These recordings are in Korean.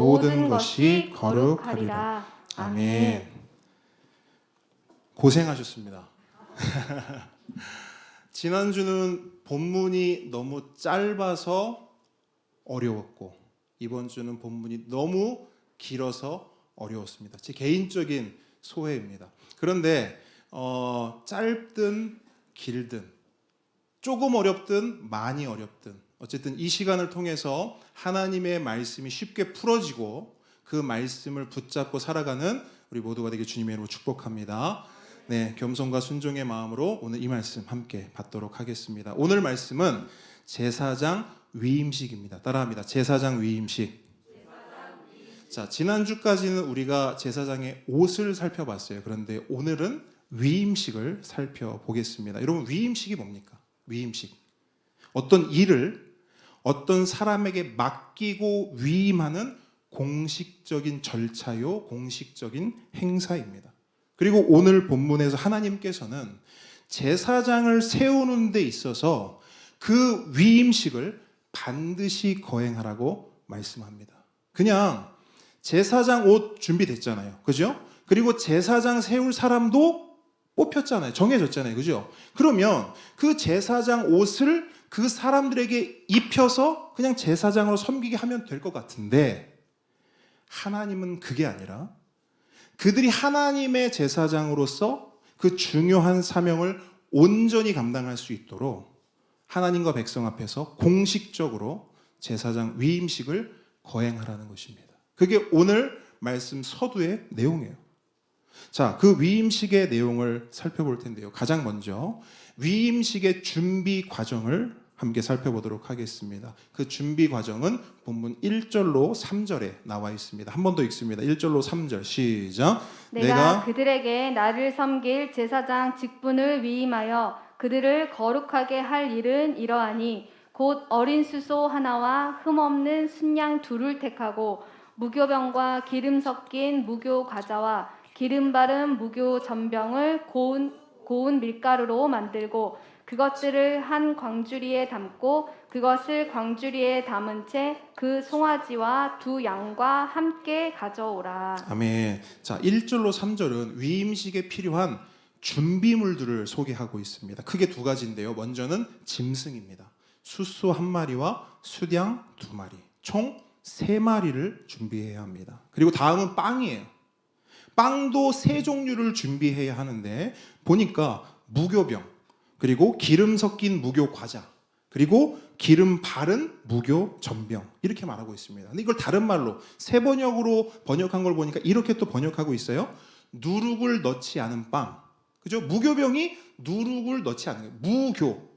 모든 것이 거룩하리라. 아멘. 고생하셨습니다. 지난주는 본문이 너무 짧아서 어려웠고, 이번 주는 본문이 너무 길어서 어려웠습니다. 제 개인적인 소회입니다. 그런데 짧든 길든, 조금 어렵든 많이 어렵든, 어쨌든 이 시간을 통해서 하나님의 말씀이 쉽게 풀어지고 그 말씀을 붙잡고 살아가는 우리 모두가 되게 주님의 이름으로 축복합니다. 네, 겸손과 순종의 마음으로 오늘 이 말씀 함께 받도록 하겠습니다. 오늘 말씀은 제사장 위임식입니다. 따라합니다. 제사장 위임식. 자, 지난주까지는 우리가 제사장의 옷을 살펴봤어요. 그런데 오늘은 위임식을 살펴보겠습니다. 여러분, 위임식이 뭡니까? 위임식. 어떤 일을 어떤 사람에게 맡기고 위임하는 공식적인 절차요, 공식적인 행사입니다. 그리고 오늘 본문에서 하나님께서는 제사장을 세우는 데 있어서 그 위임식을 반드시 거행하라고 말씀합니다. 그냥 제사장 옷 준비됐잖아요. 그죠? 그리고 제사장 세울 사람도 뽑혔잖아요. 정해졌잖아요. 그죠? 그러면 그 제사장 옷을 그 사람들에게 입혀서 그냥 제사장으로 섬기게 하면 될 것 같은데, 하나님은 그게 아니라 그들이 하나님의 제사장으로서 그 중요한 사명을 온전히 감당할 수 있도록 하나님과 백성 앞에서 공식적으로 제사장 위임식을 거행하라는 것입니다. 그게 오늘 말씀 서두의 내용이에요. 자, 그 위임식의 내용을 살펴볼 텐데요. 가장 먼저 위임식의 준비 과정을 함께 살펴보도록 하겠습니다. 그 준비 과정은 본문 1절로 3절에 나와 있습니다. 한 번 더 읽습니다. 1절로 3절 시작. 내가 그들에게 나를 섬길 제사장 직분을 위임하여 그들을 거룩하게 할 일은 이러하니 곧 어린 수소 하나와 흠없는 순양 둘을 택하고 무교병과 기름 섞인 무교 과자와 기름 바른 무교 전병을 고운 밀가루로 만들고 그것들을 한 광주리에 담고 그것을 광주리에 담은 채 그 송아지와 두 양과 함께 가져오라. 아멘. 자, 1절로 3절은 위임식에 필요한 준비물들을 소개하고 있습니다. 크게 두 가지인데요. 먼저는 짐승입니다. 수소 한 마리와 수양 두 마리, 총 3마리를 준비해야 합니다. 그리고 다음은 빵이에요. 빵도 3종류를 준비해야 하는데, 보니까 무교병, 그리고 기름 섞인 무교 과자, 그리고 기름 바른 무교 전병, 이렇게 말하고 있습니다. 근데 이걸 다른 말로 새 번역으로 번역한 걸 보니까 이렇게 또 번역하고 있어요. 누룩을 넣지 않은 빵. 그죠? 무교병이 누룩을 넣지 않은 거예요. 무교.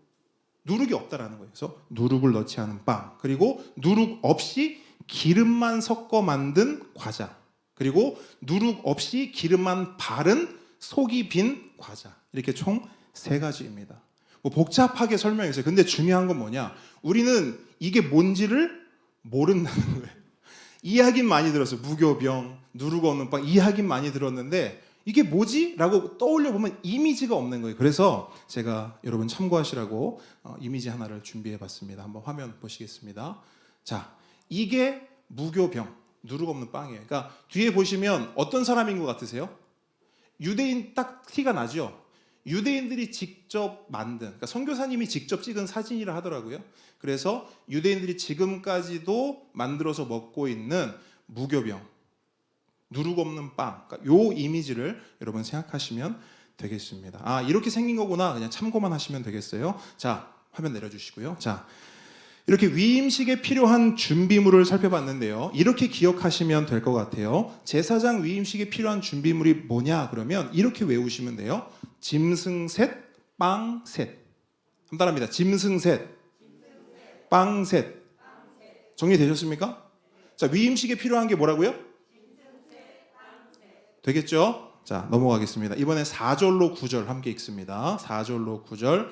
누룩이 없다라는 거예요. 그래서 누룩을 넣지 않은 빵. 그리고 누룩 없이 기름만 섞어 만든 과자. 그리고 누룩 없이 기름만 바른 속이 빈 과자. 이렇게 총 3가지입니다. 뭐 복잡하게 설명했어요. 근데 중요한 건 뭐냐? 우리는 이게 뭔지를 모른다는 거예요. 이야기는 많이 들었어요. 무교병, 누룩 없는 빵, 이야기는 많이 들었는데 이게 뭐지? 라고 떠올려 보면 이미지가 없는 거예요. 그래서 제가 여러분 참고하시라고 이미지 하나를 준비해 봤습니다. 한번 화면 보시겠습니다. 자, 이게 무교병, 누룩 없는 빵이에요. 그러니까 뒤에 보시면 어떤 사람인 것 같으세요? 유대인 딱 티가 나죠? 유대인들이 직접 만든, 그러니까 선교사님이 직접 찍은 사진이라 하더라고요. 그래서 유대인들이 지금까지도 만들어서 먹고 있는 무교병, 누룩 없는 빵, 그러니까 요 이미지를 여러분 생각하시면 되겠습니다. 아, 이렇게 생긴 거구나. 그냥 참고만 하시면 되겠어요. 자, 화면 내려주시고요. 자, 이렇게 위임식에 필요한 준비물을 살펴봤는데요. 이렇게 기억하시면 될 것 같아요. 제사장 위임식에 필요한 준비물이 뭐냐? 그러면 이렇게 외우시면 돼요. 짐승 셋, 빵 셋. 한번 따라합니다. 짐승 셋, 빵 셋. 정리되셨습니까? 자, 위임식에 필요한 게 뭐라고요? 되겠죠? 자, 넘어가겠습니다. 이번에 4절로 9절 함께 읽습니다. 4절로 9절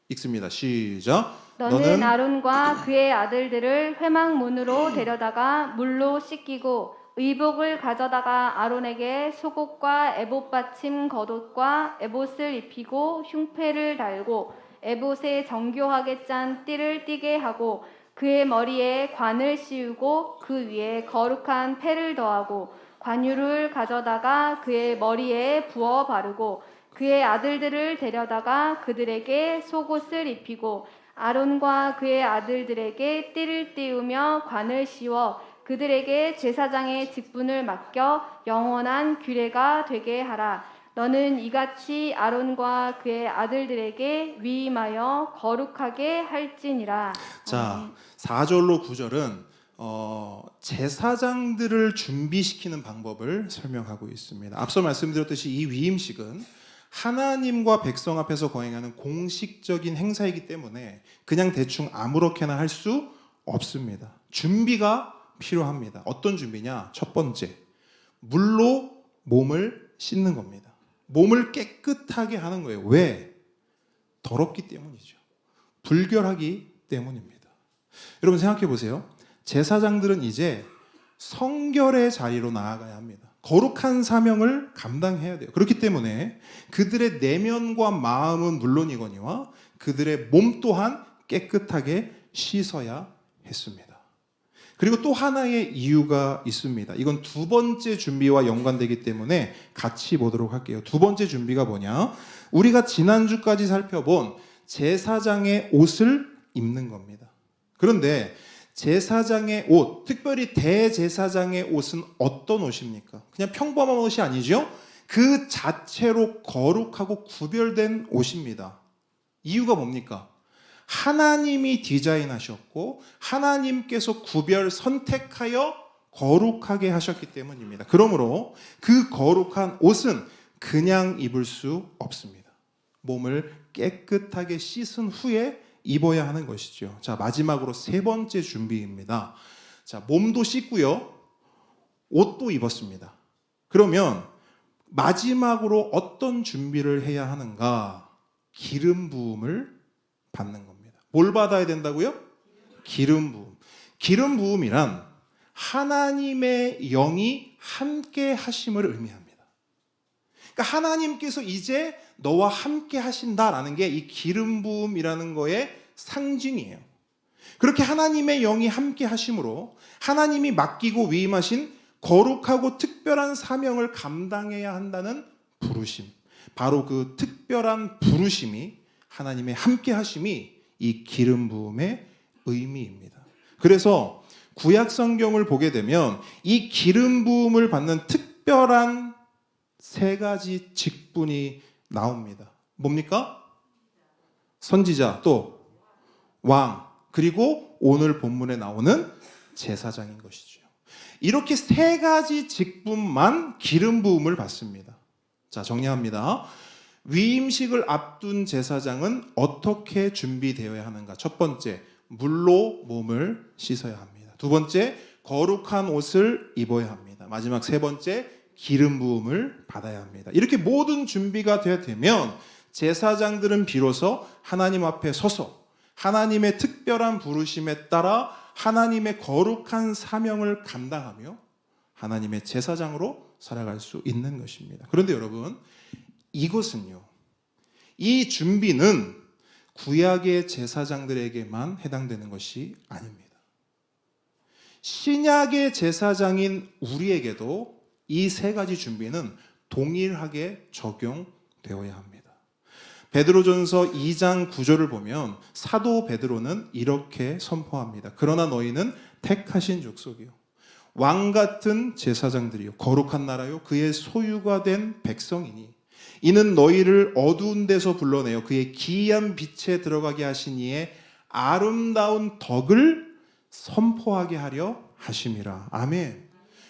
읽습니다. 시작. 너는 아론과 그의 아들들을 회막문으로 데려다가 물로 씻기고 의복을 가져다가 아론에게 속옷과 에봇 받침 겉옷과 에봇을 입히고 흉패를 달고 에봇에 정교하게 짠 띠를 띠게 하고 그의 머리에 관을 씌우고 그 위에 거룩한 패를 더하고 관유를 가져다가 그의 머리에 부어 바르고 그의 아들들을 데려다가 그들에게 속옷을 입히고 아론과 그의 아들들에게 띠를 띄우며 관을 씌워 그들에게 제사장의 직분을 맡겨 영원한 규례가 되게 하라. 너는 이같이 아론과 그의 아들들에게 위임하여 거룩하게 할지니라. 자, 4절로 9절은 제사장들을 준비시키는 방법을 설명하고 있습니다. 앞서 말씀드렸듯이 이 위임식은 하나님과 백성 앞에서 거행하는 공식적인 행사이기 때문에 그냥 대충 아무렇게나 할 수 없습니다. 준비가 필요합니다. 어떤 준비냐? 첫 번째, 물로 몸을 씻는 겁니다. 몸을 깨끗하게 하는 거예요. 왜? 더럽기 때문이죠. 불결하기 때문입니다. 여러분 생각해 보세요. 제사장들은 이제 성결의 자리로 나아가야 합니다. 거룩한 사명을 감당해야 돼요. 그렇기 때문에 그들의 내면과 마음은 물론이거니와 그들의 몸 또한 깨끗하게 씻어야 했습니다. 그리고 또 하나의 이유가 있습니다. 이건 두 번째 준비와 연관되기 때문에 같이 보도록 할게요. 두 번째 준비가 뭐냐? 우리가 지난주까지 살펴본 제사장의 옷을 입는 겁니다. 그런데 제사장의 옷, 특별히 대제사장의 옷은 어떤 옷입니까? 그냥 평범한 옷이 아니죠? 그 자체로 거룩하고 구별된 옷입니다. 이유가 뭡니까? 하나님이 디자인하셨고 하나님께서 구별 선택하여 거룩하게 하셨기 때문입니다. 그러므로 그 거룩한 옷은 그냥 입을 수 없습니다. 몸을 깨끗하게 씻은 후에 입어야 하는 것이죠. 자, 마지막으로 세 번째 준비입니다. 자, 몸도 씻고요. 옷도 입었습니다. 그러면 마지막으로 어떤 준비를 해야 하는가? 기름 부음을 받는 겁니다. 뭘 받아야 된다고요? 기름 부음. 기름 부음이란 하나님의 영이 함께 하심을 의미합니다. 그러니까 하나님께서 이제 너와 함께 하신다라는 게 이 기름 부음이라는 거의 상징이에요. 그렇게 하나님의 영이 함께 하심으로 하나님이 맡기고 위임하신 거룩하고 특별한 사명을 감당해야 한다는 부르심. 바로 그 특별한 부르심이 하나님의 함께 하심이 이 기름 부음의 의미입니다. 그래서 구약 성경을 보게 되면 이 기름 부음을 받는 특별한 세 가지 직분이 나옵니다. 뭡니까? 선지자, 또 왕, 그리고 오늘 본문에 나오는 제사장인 것이죠. 이렇게 세 가지 직분만 기름 부음을 받습니다. 자, 정리합니다. 위임식을 앞둔 제사장은 어떻게 준비되어야 하는가? 첫 번째, 물로 몸을 씻어야 합니다. 두 번째, 거룩한 옷을 입어야 합니다. 마지막 세 번째, 기름 부음을 받아야 합니다. 이렇게 모든 준비가 되면 제사장들은 비로소 하나님 앞에 서서 하나님의 특별한 부르심에 따라 하나님의 거룩한 사명을 감당하며 하나님의 제사장으로 살아갈 수 있는 것입니다. 그런데 여러분, 이것은요, 이 준비는 구약의 제사장들에게만 해당되는 것이 아닙니다. 신약의 제사장인 우리에게도 이 세 가지 준비는 동일하게 적용되어야 합니다. 베드로전서 2장 9절을 보면 사도 베드로는 이렇게 선포합니다. 그러나 너희는 택하신 족속이요, 왕 같은 제사장들이요, 거룩한 나라요, 그의 소유가 된 백성이니 이는 너희를 어두운 데서 불러내어 그의 기이한 빛에 들어가게 하신 이의 아름다운 덕을 선포하게 하려 하심이라. 아멘.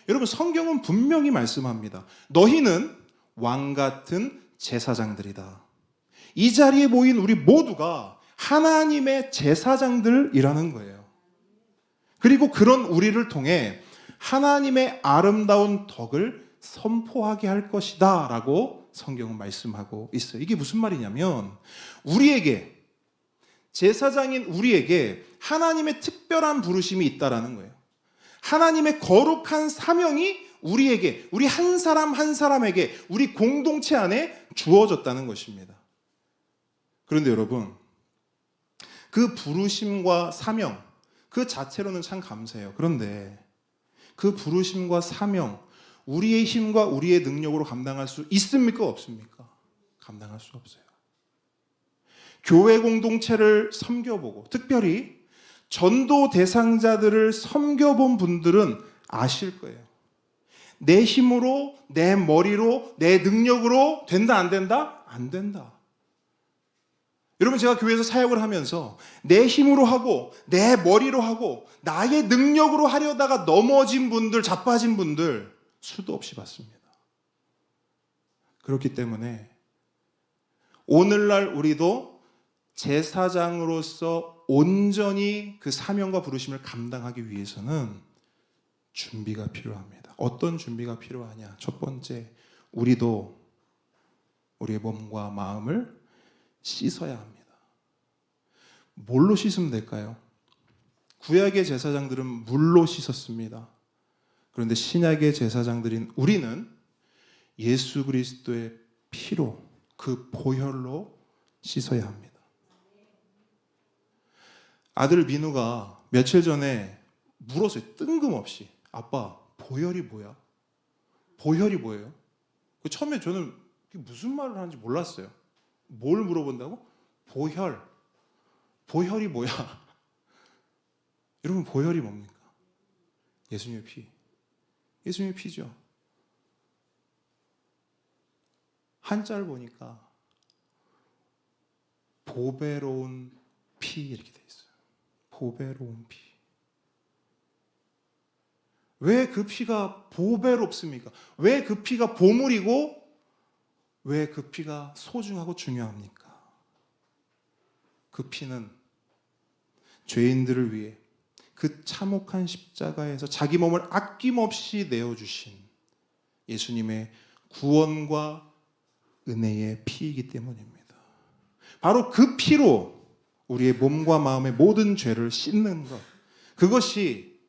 여러분, 성경은 분명히 말씀합니다. 너희는 왕 같은 제사장들이다. 이 자리에 모인 우리 모두가 하나님의 제사장들이라는 거예요. 그리고 그런 우리를 통해 하나님의 아름다운 덕을 선포하게 할 것이다 라고 성경은 말씀하고 있어요. 이게 무슨 말이냐면 우리에게, 제사장인 우리에게 하나님의 특별한 부르심이 있다라는 거예요. 하나님의 거룩한 사명이 우리에게, 우리 한 사람 한 사람에게, 우리 공동체 안에 주어졌다는 것입니다. 그런데 여러분, 그 부르심과 사명, 그 자체로는 참 감사해요. 그런데 그 부르심과 사명, 우리의 힘과 우리의 능력으로 감당할 수 있습니까? 없습니까? 감당할 수 없어요. 교회 공동체를 섬겨보고 특별히 전도 대상자들을 섬겨본 분들은 아실 거예요. 내 힘으로, 내 머리로, 내 능력으로 된다 안 된다? 안 된다. 여러분, 제가 교회에서 사역을 하면서 내 힘으로 하고 내 머리로 하고 나의 능력으로 하려다가 넘어진 분들, 자빠진 분들 수도 없이 봤습니다. 그렇기 때문에 오늘날 우리도 제사장으로서 온전히 그 사명과 부르심을 감당하기 위해서는 준비가 필요합니다. 어떤 준비가 필요하냐? 첫 번째, 우리도 우리의 몸과 마음을 씻어야 합니다. 뭘로 씻으면 될까요? 구약의 제사장들은 물로 씻었습니다. 그런데 신약의 제사장들인 우리는 예수 그리스도의 피로, 그 보혈로 씻어야 합니다. 아들 민우가 며칠 전에 물었어요. 뜬금없이. 아빠, 보혈이 뭐야? 보혈이 뭐예요? 처음에 저는 무슨 말을 하는지 몰랐어요. 뭘 물어본다고? 보혈. 보혈이 뭐야? 여러분, 보혈이 뭡니까? 예수님의 피. 예수님의 피죠. 한자를 보니까 보배로운 피 이렇게 돼 있어요. 보배로운 피. 왜 그 피가 보배롭습니까? 왜 그 피가 보물이고 왜 그 피가 소중하고 중요합니까? 그 피는 죄인들을 위해 그 참혹한 십자가에서 자기 몸을 아낌없이 내어주신 예수님의 구원과 은혜의 피이기 때문입니다. 바로 그 피로 우리의 몸과 마음의 모든 죄를 씻는 것, 그것이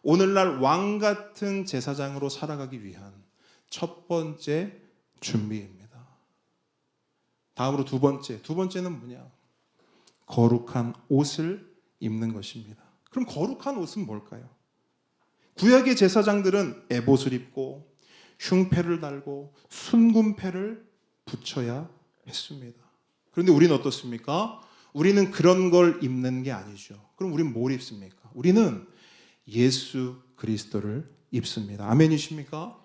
오늘날 왕 같은 제사장으로 살아가기 위한 첫 번째 준비입니다. 다음으로 두 번째는 뭐냐? 거룩한 옷을 입는 것입니다. 그럼 거룩한 옷은 뭘까요? 구약의 제사장들은 에봇을 입고 흉패를 달고 순금패를 붙여야 했습니다. 그런데 우리는 어떻습니까? 우리는 그런 걸 입는 게 아니죠. 그럼 우리는 뭘 입습니까? 우리는 예수 그리스도를 입습니다. 아멘이십니까?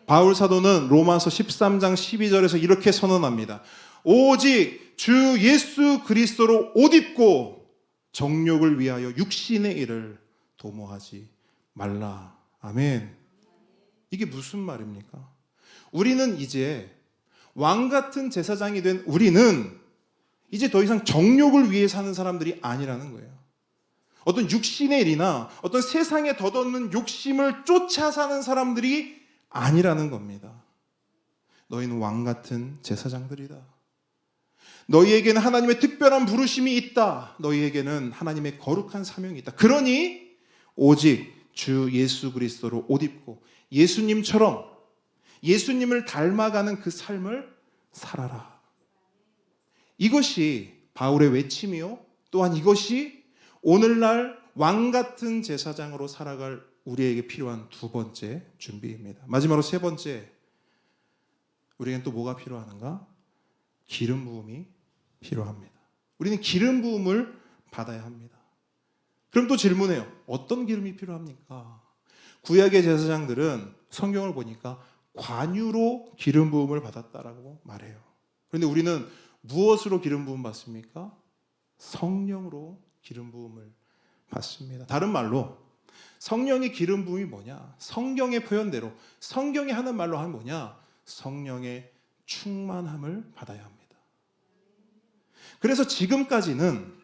바울 사도는 로마서 13장 12절에서 이렇게 선언합니다. 오직 주 예수 그리스도로 옷 입고 정욕을 위하여 육신의 일을 도모하지 말라. 아멘. 이게 무슨 말입니까? 우리는 이제 왕 같은 제사장이 된 우리는 이제 더 이상 정욕을 위해 사는 사람들이 아니라는 거예요. 어떤 육신의 일이나 어떤 세상에 덧없는 욕심을 쫓아 사는 사람들이 아니라는 겁니다. 너희는 왕 같은 제사장들이다. 너희에게는 하나님의 특별한 부르심이 있다. 너희에게는 하나님의 거룩한 사명이 있다. 그러니 오직 주 예수 그리스도로 옷 입고 예수님처럼 예수님을 닮아가는 그 삶을 살아라. 이것이 바울의 외침이요. 또한 이것이 오늘날 왕 같은 제사장으로 살아갈 우리에게 필요한 두 번째 준비입니다. 마지막으로 세 번째, 우리에겐 또 뭐가 필요한가? 기름 부음이 필요합니다. 우리는 기름 부음을 받아야 합니다. 그럼 또 질문해요. 어떤 기름이 필요합니까? 구약의 제사장들은 성경을 보니까 관유로 기름 부음을 받았다라고 말해요. 그런데 우리는 무엇으로 기름 부음 받습니까? 성령으로 기름 부음을 받습니다. 다른 말로 성령의 기름 부음이 뭐냐? 성경의 표현대로 성경이 하는 말로 하면 뭐냐? 성령의 충만함을 받아야 합니다. 그래서 지금까지는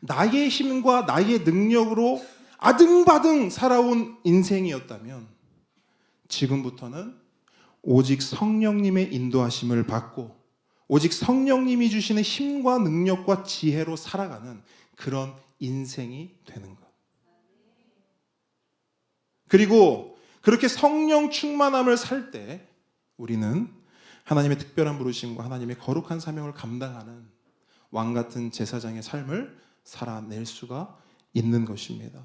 나의 힘과 나의 능력으로 아등바등 살아온 인생이었다면 지금부터는 오직 성령님의 인도하심을 받고 오직 성령님이 주시는 힘과 능력과 지혜로 살아가는 그런 인생이 되는 것. 그리고 그렇게 성령 충만함을 살 때 우리는 하나님의 특별한 부르심과 하나님의 거룩한 사명을 감당하는 왕 같은 제사장의 삶을 살아낼 수가 있는 것입니다.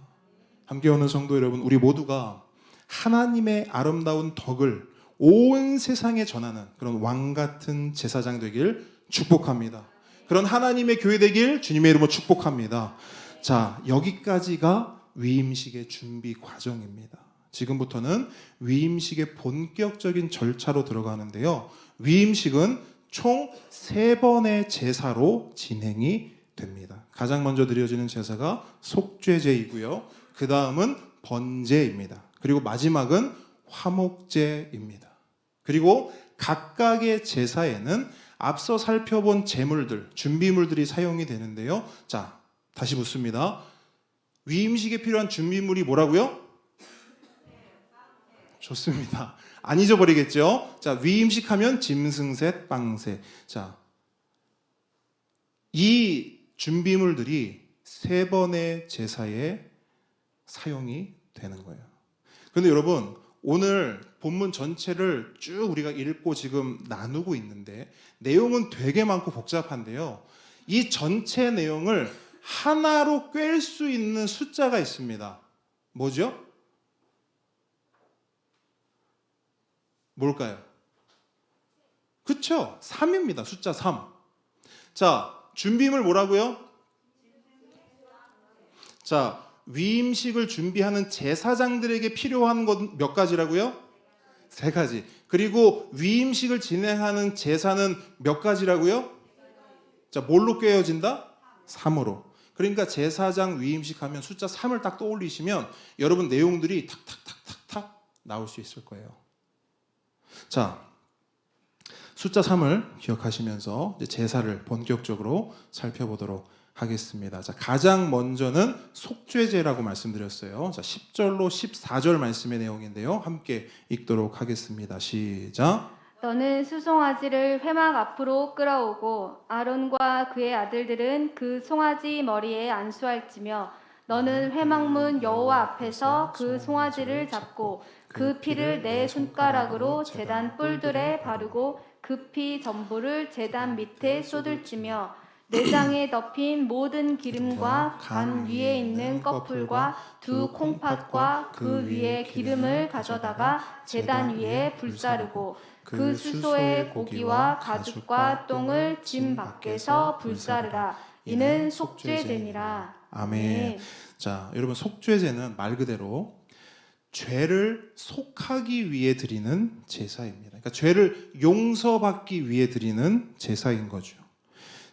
함께 오는 성도 여러분, 우리 모두가 하나님의 아름다운 덕을 온 세상에 전하는 그런 왕 같은 제사장 되길 축복합니다. 그런 하나님의 교회 되길 주님의 이름으로 축복합니다. 자, 여기까지가 위임식의 준비 과정입니다. 지금부터는 위임식의 본격적인 절차로 들어가는데요. 위임식은 총 3번의 제사로 진행이 됩니다. 가장 먼저 드려지는 제사가 속죄제이고요. 그 다음은 번제입니다. 그리고 마지막은 화목제입니다. 그리고 각각의 제사에는 앞서 살펴본 제물들, 준비물들이 사용이 되는데요. 자, 다시 묻습니다. 위임식에 필요한 준비물이 뭐라고요? 좋습니다. 안 잊어버리겠죠? 자, 위임식 하면 짐승셋, 빵셋. 자, 이 준비물들이 3번의 제사에 사용이 되는 거예요. 그런데 여러분, 오늘 본문 전체를 쭉 우리가 읽고 지금 나누고 있는데 내용은 되게 많고 복잡한데요. 이 전체 내용을 하나로 꿰일 수 있는 숫자가 있습니다. 뭐죠? 뭘까요? 그쵸? 3입니다. 숫자 3. 자, 준비물 뭐라고요? 자, 위임식을 준비하는 제사장들에게 필요한 것 몇 가지라고요? 3가지. 그리고 위임식을 진행하는 제사는 몇 가지라고요? 자, 뭘로 꿰어진다? 3으로. 그러니까 제사장 위임식 하면 숫자 3을 딱 떠올리시면 여러분 내용들이 탁탁탁탁탁 나올 수 있을 거예요. 자, 숫자 3을 기억하시면서 이제 제사를 본격적으로 살펴보도록 하겠습니다. 자, 가장 먼저는 속죄제라고 말씀드렸어요. 자, 10절로 14절 말씀의 내용인데요. 함께 읽도록 하겠습니다. 시작. 너는 수송아지를 회막 앞으로 끌어오고 아론과 그의 아들들은 그 송아지 머리에 안수할지며 너는 회막문 여호와 앞에서 그 송아지를 잡고 그 피를 내 손가락으로 제단 뿔들에 바르고 그 피 전부를 제단 밑에 쏟을지며 내장에 덮인 모든 기름과 간 위에 있는 꺼풀과 두 콩팥과 그 위에 기름을 가져다가 제단 위에 불사르고 그 수소의 고기와 가죽과 똥을 짐 밖에서 불사르라. 이는 속죄제니라. 아멘. 자, 여러분, 속죄제는 말 그대로 죄를 속하기 위해 드리는 제사입니다. 그러니까 죄를 용서받기 위해 드리는 제사인 거죠.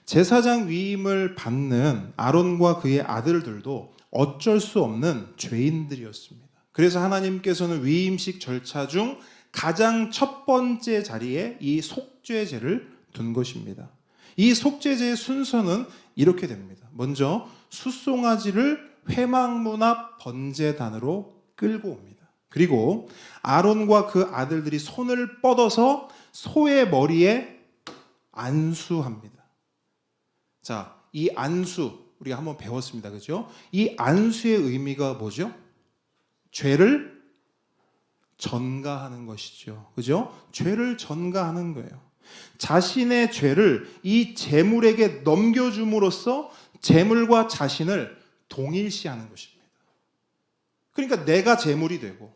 제사장 위임을 받는 아론과 그의 아들들도 어쩔 수 없는 죄인들이었습니다. 그래서 하나님께서는 위임식 절차 중 가장 첫 번째 자리에 이 속죄제를 둔 것입니다. 이 속죄제의 순서는 이렇게 됩니다. 먼저 숫송아지를 회막문 앞 번제단으로 끌고 옵니다. 그리고 아론과 그 아들들이 손을 뻗어서 소의 머리에 안수합니다. 자, 이 안수 우리가 한번 배웠습니다. 그죠? 이 안수의 의미가 뭐죠? 죄를 전가하는 것이죠. 그죠? 죄를 전가하는 거예요. 자신의 죄를 이 제물에게 넘겨줌으로써 제물과 자신을 동일시하는 것입니다. 그러니까 내가 제물이 되고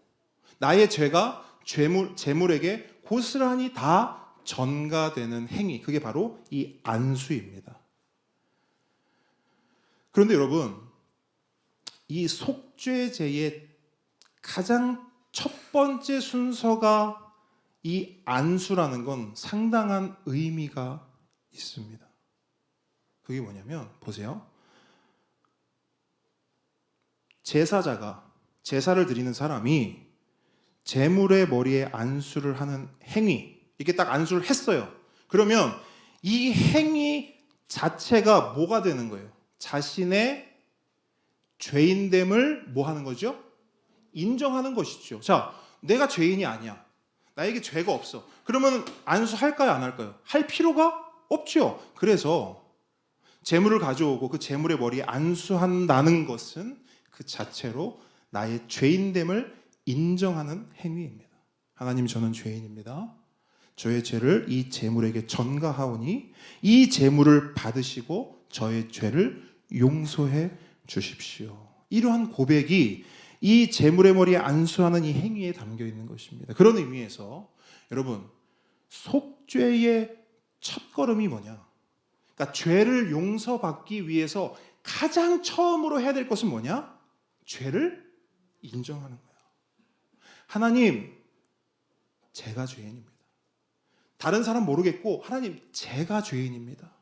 나의 죄가 제물에게 고스란히 다 전가되는 행위, 그게 바로 이 안수입니다. 그런데 여러분, 이 속죄제의 가장 첫 번째 순서가 이 안수라는 건 상당한 의미가 있습니다. 그게 뭐냐면 보세요. 제사자가 제사를 드리는 사람이 제물의 머리에 안수를 하는 행위, 이렇게 딱 안수를 했어요. 그러면 이 행위 자체가 뭐가 되는 거예요? 자신의 죄인됨을 뭐 하는 거죠? 인정하는 것이죠. 자, 내가 죄인이 아니야. 나에게 죄가 없어. 그러면 안수할까요? 안 할까요? 할 필요가 없죠. 그래서 제물을 가져오고 그 제물의 머리에 안수한다는 것은 그 자체로 나의 죄인됨을 인정하는 행위입니다. 하나님, 저는 죄인입니다. 저의 죄를 이 제물에게 전가하오니 이 제물을 받으시고 저의 죄를 용서해 주십시오. 이러한 고백이 이 제물의 머리에 안수하는 이 행위에 담겨 있는 것입니다. 그런 의미에서 여러분, 속죄의 첫걸음이 뭐냐? 그러니까 죄를 용서받기 위해서 가장 처음으로 해야 될 것은 뭐냐? 죄를 인정하는 거예요. 하나님, 제가 죄인입니다. 다른 사람 모르겠고 하나님, 제가 죄인입니다.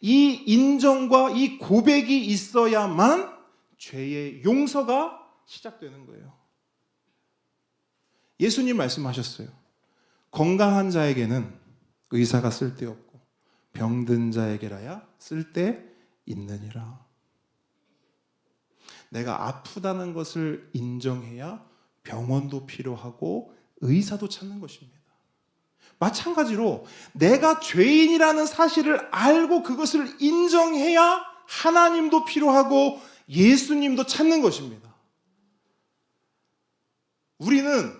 이 인정과 이 고백이 있어야만 죄의 용서가 시작되는 거예요. 예수님 말씀하셨어요. 건강한 자에게는 의사가 쓸데없고 병든 자에게라야 쓸데있느니라. 내가 아프다는 것을 인정해야 병원도 필요하고 의사도 찾는 것입니다. 마찬가지로 내가 죄인이라는 사실을 알고 그것을 인정해야 하나님도 필요하고 예수님도 찾는 것입니다. 우리는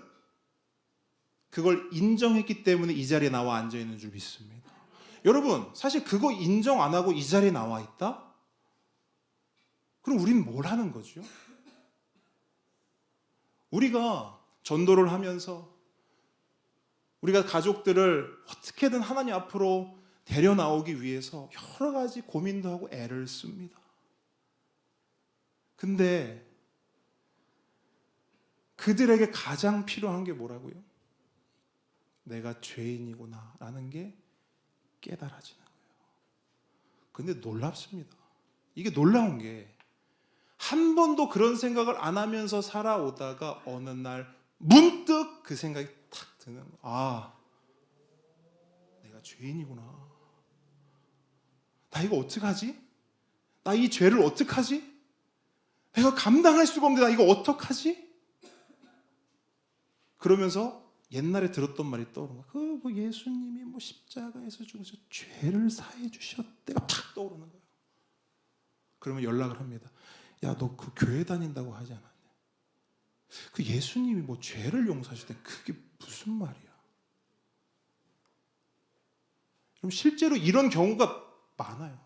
그걸 인정했기 때문에 이 자리에 나와 앉아 있는 줄 믿습니다. 여러분, 사실 그거 인정 안 하고 이 자리에 나와 있다? 그럼 우리는 뭘 하는 거죠? 우리가 전도를 하면서 우리가 가족들을 어떻게든 하나님 앞으로 데려 나오기 위해서 여러 가지 고민도 하고 애를 씁니다. 근데 그들에게 가장 필요한 게 뭐라고요? 내가 죄인이구나 라는 게 깨달아지는 거예요. 근데 놀랍습니다. 이게 놀라운 게 한 번도 그런 생각을 안 하면서 살아오다가 어느 날 문득 그 생각이 탁 드는 거예요. 아, 내가 죄인이구나. 나 이거 어떡하지? 나 이 죄를 어떡하지? 내가 감당할 수가 없는데 나 이거 어떡하지? 그러면서 옛날에 들었던 말이 떠오르는 거예요. 뭐 예수님이 뭐 십자가에서 죽으셔 죄를 사해 주셨대가 탁 떠오르는 거예요. 그러면 연락을 합니다. 야, 너 그 교회 다닌다고 하지 않았냐? 그 예수님이 뭐 죄를 용서하실 때 그게 무슨 말이야? 그럼 실제로 이런 경우가 많아요.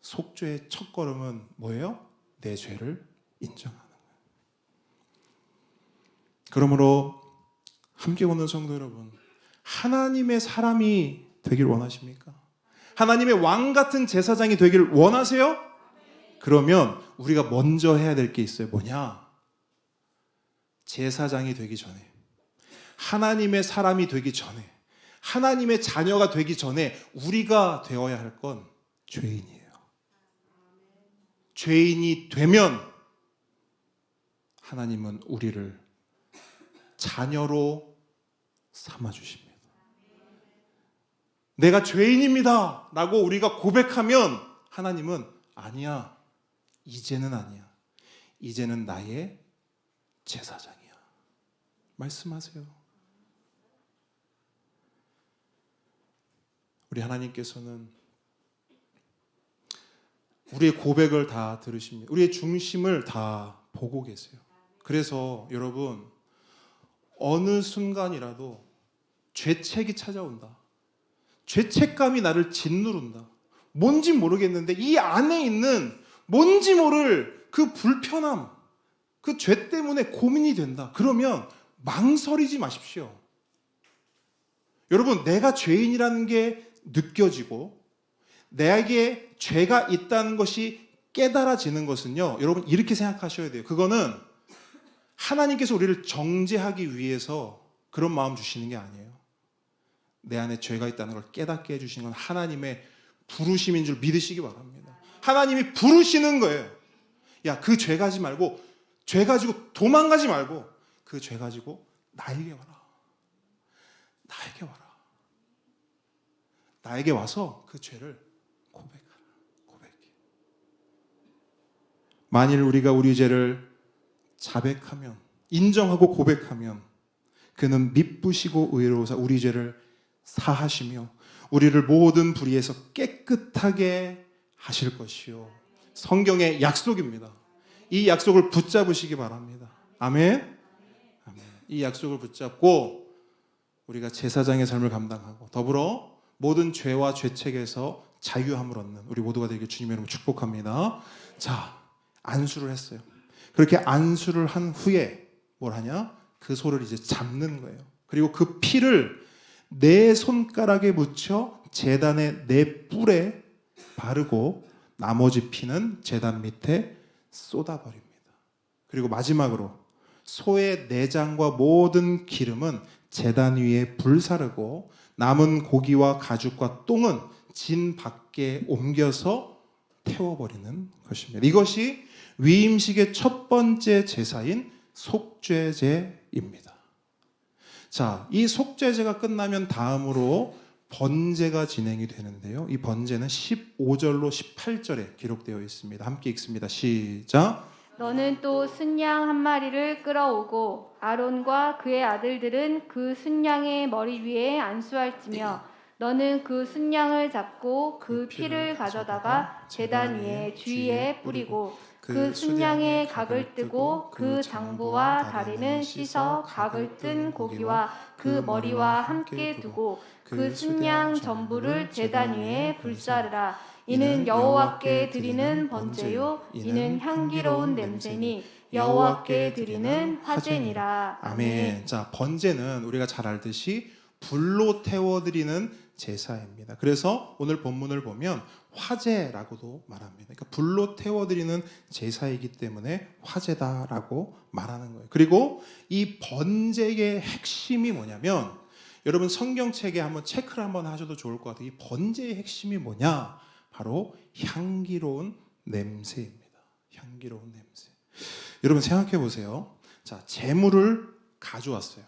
속죄의 첫걸음은 뭐예요? 내 죄를 인정하는 거예요. 그러므로 함께 오는 성도 여러분, 하나님의 사람이 되길 원하십니까? 하나님의 왕 같은 제사장이 되길 원하세요? 그러면 우리가 먼저 해야 될 게 있어요. 뭐냐? 제사장이 되기 전에, 하나님의 사람이 되기 전에, 하나님의 자녀가 되기 전에 우리가 되어야 할 건 죄인이에요. 죄인이 되면 하나님은 우리를 자녀로 삼아주십니다. 내가 죄인입니다 라고 우리가 고백하면 하나님은 아니야, 이제는 아니야, 이제는 나의 제사장이야 말씀하세요. 우리 하나님께서는 우리의 고백을 다 들으십니다. 우리의 중심을 다 보고 계세요. 그래서 여러분, 어느 순간이라도 죄책이 찾아온다, 죄책감이 나를 짓누른다, 뭔지 모르겠는데 이 안에 있는 뭔지 모를 그 불편함, 그 죄 때문에 고민이 된다. 그러면 망설이지 마십시오. 여러분, 내가 죄인이라는 게 느껴지고 내게 죄가 있다는 것이 깨달아지는 것은요, 여러분 이렇게 생각하셔야 돼요. 그거는 하나님께서 우리를 정죄하기 위해서 그런 마음 주시는 게 아니에요. 내 안에 죄가 있다는 걸 깨닫게 해주시는 건 하나님의 부르심인 줄 믿으시기 바랍니다. 하나님이 부르시는 거예요. 야, 그 죄 가지 말고, 죄 가지고 도망가지 말고 그 죄 가지고 나에게 와라. 나에게 와라. 나에게 와서 그 죄를 고백하라. 고백해. 만일 우리가 우리 죄를 자백하면, 인정하고 고백하면 그는 미쁘시고 의로우사 우리 죄를 사하시며 우리를 모든 불의에서 깨끗하게 하실 것이요. 성경의 약속입니다. 이 약속을 붙잡으시기 바랍니다. 아멘. 아멘. 이 약속을 붙잡고 우리가 제사장의 삶을 감당하고 더불어 모든 죄와 죄책에서 자유함을 얻는 우리 모두가 되길 주님의 이름으로 축복합니다. 자, 안수를 했어요. 그렇게 안수를 한 후에 뭘 하냐? 그 소를 이제 잡는 거예요. 그리고 그 피를 내 손가락에 묻혀 제단의 네 뿔에 바르고 나머지 피는 제단 밑에 쏟아버립니다. 그리고 마지막으로 소의 내장과 모든 기름은 제단 위에 불사르고 남은 고기와 가죽과 똥은 진 밖에 옮겨서 태워버리는 것입니다. 이것이 위임식의 첫 번째 제사인 속죄제입니다. 자, 이 속죄제가 끝나면 다음으로 번제가 진행이 되는데요. 이 번제는 15절로 18절에 기록되어 있습니다. 함께 읽습니다. 시작. 너는 또 순양 한 마리를 끌어오고 아론과 그의 아들들은 그 순양의 머리 위에 안수할지며 너는 그 순양을 잡고 그 피를 가져다가 제단 위에 주위에 뿌리고 그 순양의 각을 뜨고 그 장부와 다리는 씻어 각을 뜬 고기와 그 머리와 함께 두고 그 순양 전부를 제단 위에 불사르라. 이는 여호와께 드리는 번제요 이는 향기로운 냄새니 여호와께 드리는 화제니라. 아멘. 자, 번제는 우리가 잘 알듯이 불로 태워드리는 제사입니다. 그래서 오늘 본문을 보면 화제라고도 말합니다. 그러니까 불로 태워드리는 제사이기 때문에 화제다라고 말하는 거예요. 그리고 이 번제의 핵심이 뭐냐면 여러분 성경책에 한번 체크를 한번 하셔도 좋을 것 같아요. 이 번제의 핵심이 뭐냐? 바로 향기로운 냄새입니다. 향기로운 냄새. 여러분 생각해 보세요. 자, 제물을 가져왔어요.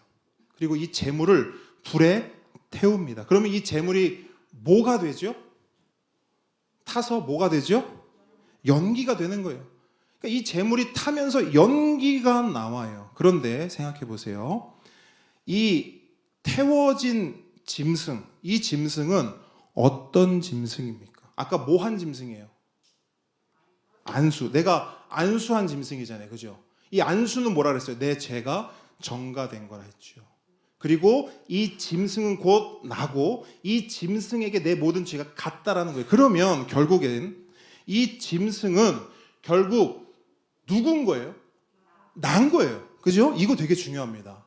그리고 이 제물을 불에 태웁니다. 그러면 이 제물이 뭐가 되죠? 타서 뭐가 되죠? 연기가 되는 거예요. 그러니까 이 제물이 타면서 연기가 나와요. 그런데 생각해 보세요. 이 태워진 짐승, 이 짐승은 어떤 짐승입니까? 아까 뭐 한 짐승이에요? 안수. 내가 안수한 짐승이잖아요. 그죠? 이 안수는 뭐라 그랬어요? 내 죄가 전가된 거라 했죠. 그리고 이 짐승은 곧 나고 이 짐승에게 내 모든 죄가 갔다라는 거예요. 그러면 결국엔 이 짐승은 결국 누군 거예요? 난 거예요. 그죠? 이거 되게 중요합니다.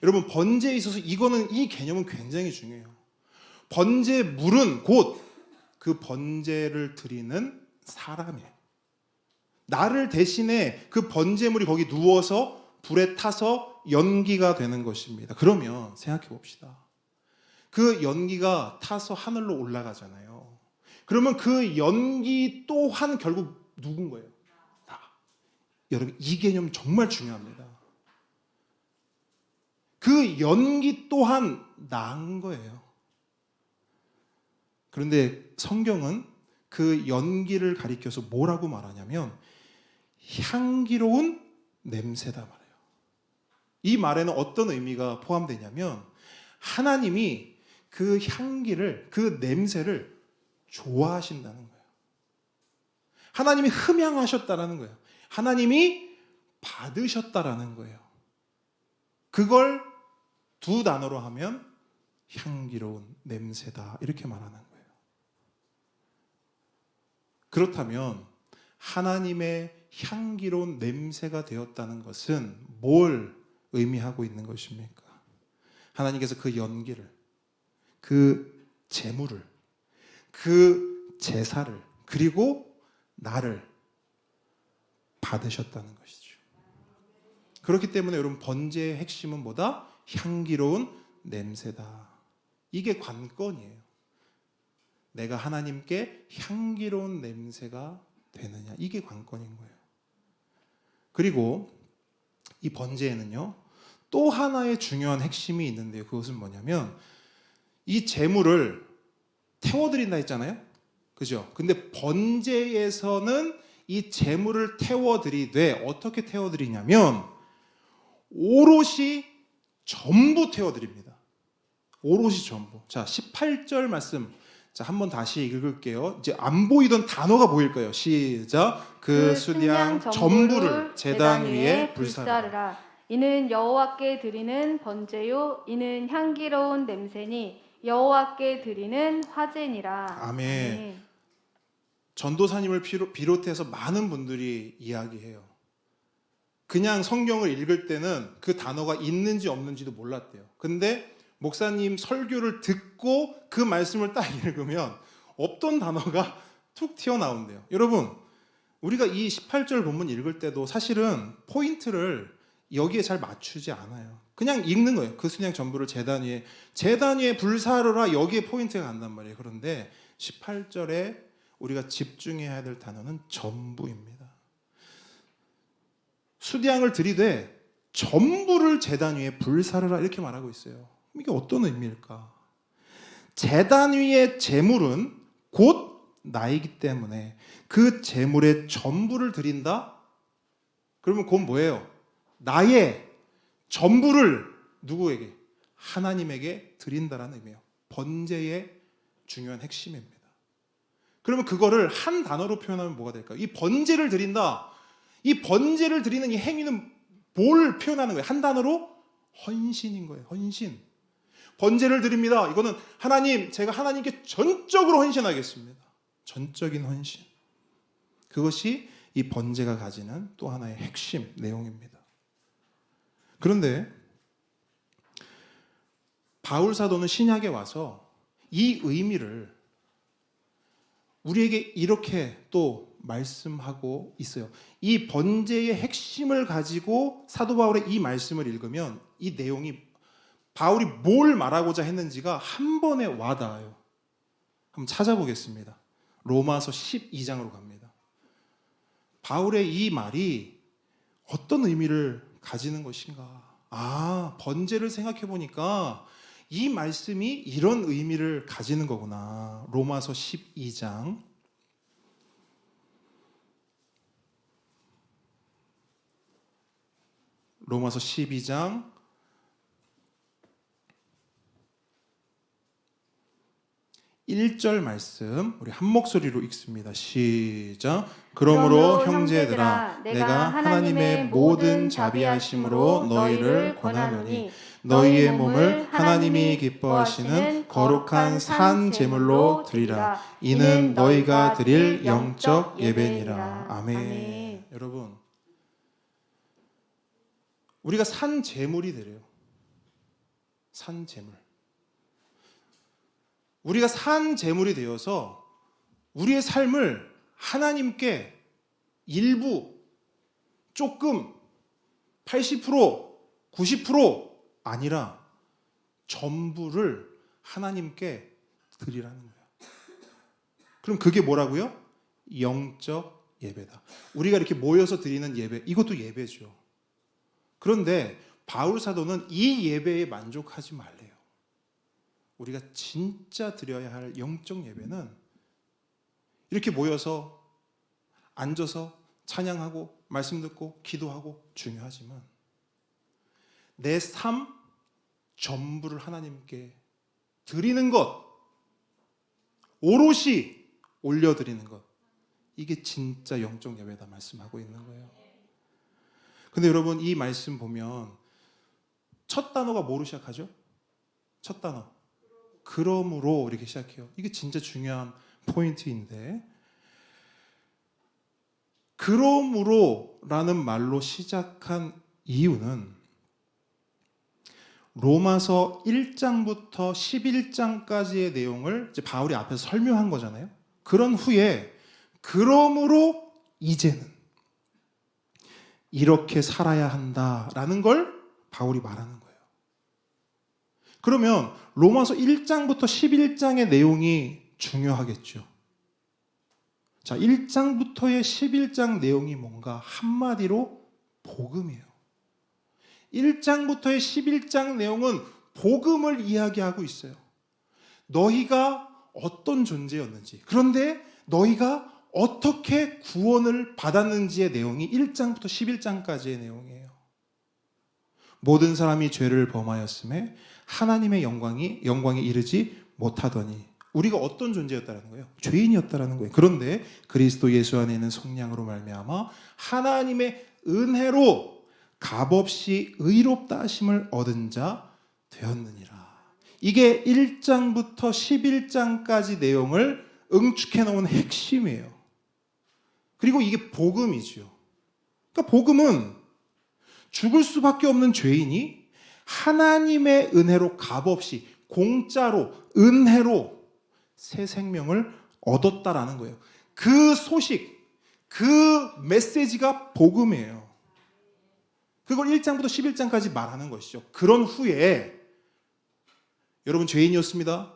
여러분 번제에 있어서 이 개념은 굉장히 중요해요. 번제물은 곧 그 번제를 드리는 사람이에요. 나를 대신에 그 번제물이 거기 누워서 불에 타서 연기가 되는 것입니다. 그러면 생각해 봅시다. 그 연기가 타서 하늘로 올라가잖아요. 그러면 그 연기 또한 결국 누군 거예요? 나. 여러분 이 개념 정말 중요합니다. 그 연기 또한 나인 거예요. 그런데 성경은 그 연기를 가리켜서 뭐라고 말하냐면 향기로운 냄새다 말해요. 이 말에는 어떤 의미가 포함되냐면 하나님이 그 향기를, 그 냄새를 좋아하신다는 거예요. 하나님이 흠양하셨다는 거예요. 하나님이 받으셨다라는 거예요. 그걸 두 단어로 하면 향기로운 냄새다 이렇게 말하는 거예요. 그렇다면 하나님의 향기로운 냄새가 되었다는 것은 뭘 의미하고 있는 것입니까? 하나님께서 그 연기를, 그 제물을, 그 제사를, 그리고 나를 받으셨다는 것이죠. 그렇기 때문에 여러분 번제의 핵심은 뭐다? 향기로운 냄새다. 이게 관건이에요. 내가 하나님께 향기로운 냄새가 되느냐, 이게 관건인 거예요. 그리고 이 번제에는요 또 하나의 중요한 핵심이 있는데요. 그것은 뭐냐면 이 제물을 태워드린다 했잖아요. 그죠? 근데 번제에서는 이 제물을 태워드리되 어떻게 태워드리냐면 오롯이 전부 태워드립니다. 오롯이 전부. 자, 18절 말씀. 자, 한번 다시 읽을게요. 이제 안 보이던 단어가 보일 거예요. 시작. 그 순양 전부를 제단 위에 불사르라. 이는 여호와께 드리는 번제요 이는 향기로운 냄새니 여호와께 드리는 화제니라. 아멘. 전도사님을 비롯해서 많은 분들이 이야기해요. 그냥 성경을 읽을 때는 그 단어가 있는지 없는지도 몰랐대요. 근데 목사님 설교를 듣고 그 말씀을 딱 읽으면 없던 단어가 툭 튀어나온대요. 여러분, 우리가 이 18절 본문 읽을 때도 사실은 포인트를 여기에 잘 맞추지 않아요. 그냥 읽는 거예요. 그 순양 전부를 제단 위에 불사르라, 여기에 포인트가 간단 말이에요. 그런데 18절에 우리가 집중해야 될 단어는 전부입니다. 수량을 들이되 전부를 제단 위에 불사르라 이렇게 말하고 있어요. 이게 어떤 의미일까? 제단 위의 제물은 곧 나이기 때문에 그 제물의 전부를 드린다? 그러면 그건 뭐예요? 나의 전부를 누구에게? 하나님에게 드린다라는 의미예요. 번제의 중요한 핵심입니다. 그러면 그거를 한 단어로 표현하면 뭐가 될까요? 이 번제를 드린다. 이 번제를 드리는 이 행위는 뭘 표현하는 거예요? 한 단어로 헌신인 거예요. 헌신. 번제를 드립니다. 이거는 하나님, 제가 하나님께 전적으로 헌신하겠습니다. 전적인 헌신. 그것이 이 번제가 가지는 또 하나의 핵심 내용입니다. 그런데 바울 사도는 신약에 와서 이 의미를 우리에게 이렇게 또 말씀하고 있어요. 이 번제의 핵심을 가지고 사도 바울의 이 말씀을 읽으면 이 내용이 바울이 뭘 말하고자 했는지가 한 번에 와닿아요. 한번 찾아보겠습니다. 로마서 12장으로 갑니다. 바울의 이 말이 어떤 의미를 가지는 것인가? 번제를 생각해 보니까 이 말씀이 이런 의미를 가지는 거구나. 로마서 12장 로마서 12장 1절 말씀 우리 한 목소리로 읽습니다. 시작. 그러므로 형제들아 내가 하나님의 모든 자비하심으로 너희를 권하노니 너희의 몸을 하나님이 기뻐하시는 거룩한 산 제물로 드리라. 이는 너희가 드릴 영적 예배니라. 아멘. 여러분, 우리가 산 제물이 되래요. 산 제물. 우리가 산 제물이 되어서 우리의 삶을 하나님께 일부, 조금, 80%, 90% 아니라 전부를 하나님께 드리라는 거예요. 그럼 그게 뭐라고요? 영적 예배다. 우리가 이렇게 모여서 드리는 예배, 이것도 예배죠. 그런데 바울 사도는 이 예배에 만족하지 말래요. 우리가 진짜 드려야 할 영적 예배는 이렇게 모여서 앉아서 찬양하고 말씀 듣고 기도하고 중요하지만 내 삶 전부를 하나님께 드리는 것, 오롯이 올려드리는 것, 이게 진짜 영적 예배다 말씀하고 있는 거예요. 근데 여러분, 이 말씀 보면 첫 단어가 뭐로 시작하죠? 첫 단어 그러므로 이렇게 시작해요. 이게 진짜 중요한 포인트인데, 그러므로라는 말로 시작한 이유는 로마서 1장부터 11장까지의 내용을 이제 바울이 앞에서 설명한 거잖아요. 그런 후에 그러므로 이제는 이렇게 살아야 한다라는 걸 바울이 말하는 거예요. 그러면 로마서 1장부터 11장의 내용이 중요하겠죠. 자, 1장부터의 11장 내용이 뭔가? 한마디로 복음이에요. 1장부터의 11장 내용은 복음을 이야기하고 있어요. 너희가 어떤 존재였는지, 그런데 너희가 어떻게 구원을 받았는지의 내용이 1장부터 11장까지의 내용이에요. 모든 사람이 죄를 범하였음에 하나님의 영광이 이르지 못하더니, 우리가 어떤 존재였다라는 거예요? 죄인이었다라는 거예요. 그런데 그리스도 예수 안에 있는 성령으로 말미암아 하나님의 은혜로 값없이 의롭다 하심을 얻은 자 되었느니라. 이게 1장부터 11장까지 내용을 응축해 놓은 핵심이에요. 그리고 이게 복음이죠. 그러니까 복음은 죽을 수밖에 없는 죄인이 하나님의 은혜로 값없이 공짜로 은혜로 새 생명을 얻었다라는 거예요. 그 소식, 그 메시지가 복음이에요. 그걸 1장부터 11장까지 말하는 것이죠. 그런 후에 여러분 죄인이었습니다.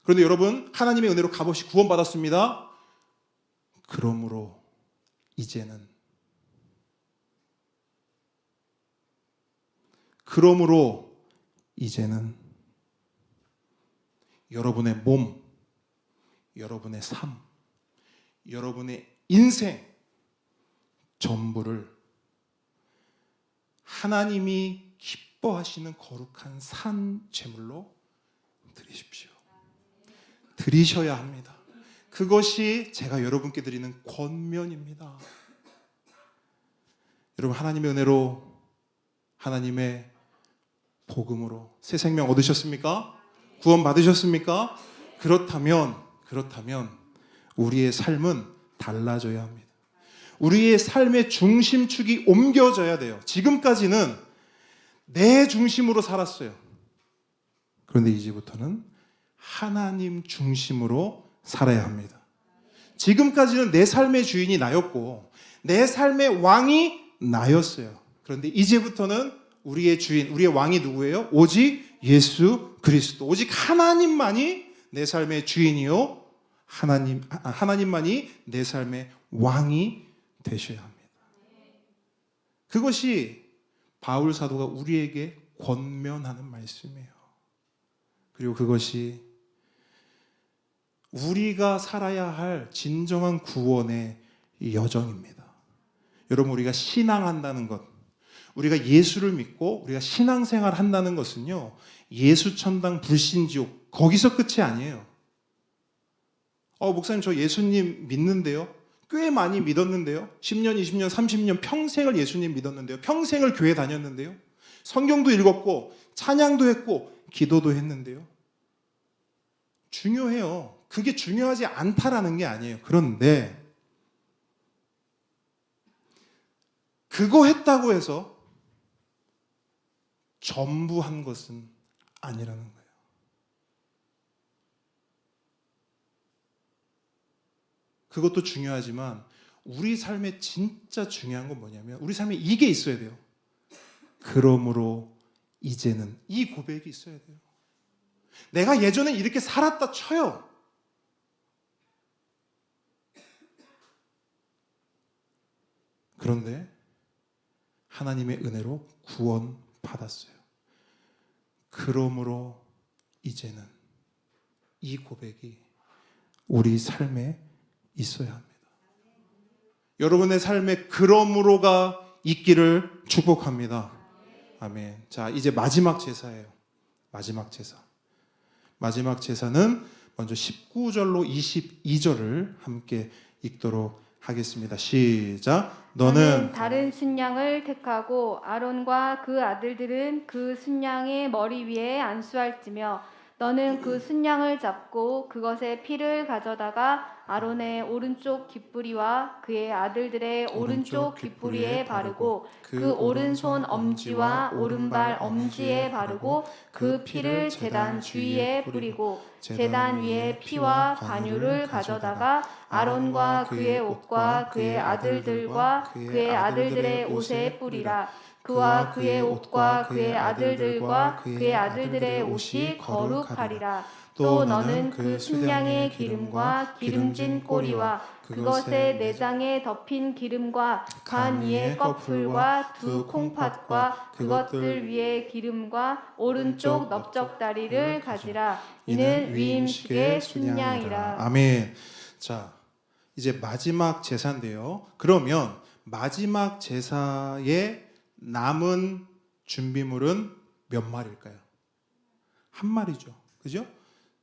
그런데 여러분 하나님의 은혜로 값없이 구원받았습니다. 그러므로 이제는 여러분의 몸, 여러분의 삶, 여러분의 인생 전부를 하나님이 기뻐하시는 거룩한 산 제물로 드리십시오. 드리셔야 합니다. 그것이 제가 여러분께 드리는 권면입니다. 여러분 하나님의 은혜로 하나님의 복음으로 새 생명 얻으셨습니까? 구원 받으셨습니까? 그렇다면 우리의 삶은 달라져야 합니다. 우리의 삶의 중심축이 옮겨져야 돼요. 지금까지는 내 중심으로 살았어요. 그런데 이제부터는 하나님 중심으로 살아야 합니다. 지금까지는 내 삶의 주인이 나였고 내 삶의 왕이 나였어요. 그런데 이제부터는 우리의 주인, 우리의 왕이 누구예요? 오직 예수 그리스도. 오직 하나님만이 내 삶의 주인이요. 하나님만이 내 삶의 왕이 되셔야 합니다. 그것이 바울 사도가 우리에게 권면하는 말씀이에요. 그리고 그것이 우리가 살아야 할 진정한 구원의 여정입니다. 여러분 우리가 신앙한다는 것, 우리가 예수를 믿고 우리가 신앙생활 한다는 것은요, 예수천당 불신지옥 거기서 끝이 아니에요. 목사님 저 예수님 믿는데요? 꽤 많이 믿었는데요? 10년, 20년, 30년 평생을 예수님 믿었는데요? 평생을 교회 다녔는데요? 성경도 읽었고 찬양도 했고 기도도 했는데요? 중요해요. 그게 중요하지 않다라는 게 아니에요. 그런데 그거 했다고 해서 전부 한 것은 아니라는 거예요. 그것도 중요하지만 우리 삶에 진짜 중요한 건 뭐냐면 우리 삶에 이게 있어야 돼요. 그러므로 이제는 이 고백이 있어야 돼요. 내가 예전에 이렇게 살았다 쳐요. 그런데 하나님의 은혜로 구원받았어요. 그러므로 이제는 이 고백이 우리 삶에 있어야 합니다. 여러분의 삶에 그러므로가 있기를 축복합니다. 아멘. 자, 이제 마지막 제사예요. 마지막 제사. 마지막 제사는 먼저 19절로 22절을 함께 읽도록 하겠습니다. 시작. 너는 다른 순양을 택하고 아론과 그 아들들은 그 순양의 머리 위에 안수할지며 너는 그 순양을 잡고 그것의 피를 가져다가 아론의 오른쪽 귓부리와 그의 아들들의 오른쪽 귓부리에 바르고 그 오른손 엄지와 오른발 엄지에 바르고 그 피를 제단 주위에 뿌리고 제단 위에 피와 관유를 가져다가 아론과 그의 옷과 그의 아들들과 그의 아들들의 옷에 뿌리라. 그와 그의 옷과 그의 아들들과 그의 아들들의 옷이 거룩하리라. 또 너는 그 순양의 기름과 기름진 꼬리와 그것의 내장에 덮인 기름과 간 위의 꺼풀과 두 콩팥과 그것들 위에 기름과 오른쪽 넓적다리를 가지라. 이는 위임식의 순양이라. 아멘. 자, 이제 마지막 제사인데요. 그러면 마지막 제사의 남은 준비물은 몇 마리일까요? 한 마리죠. 그죠?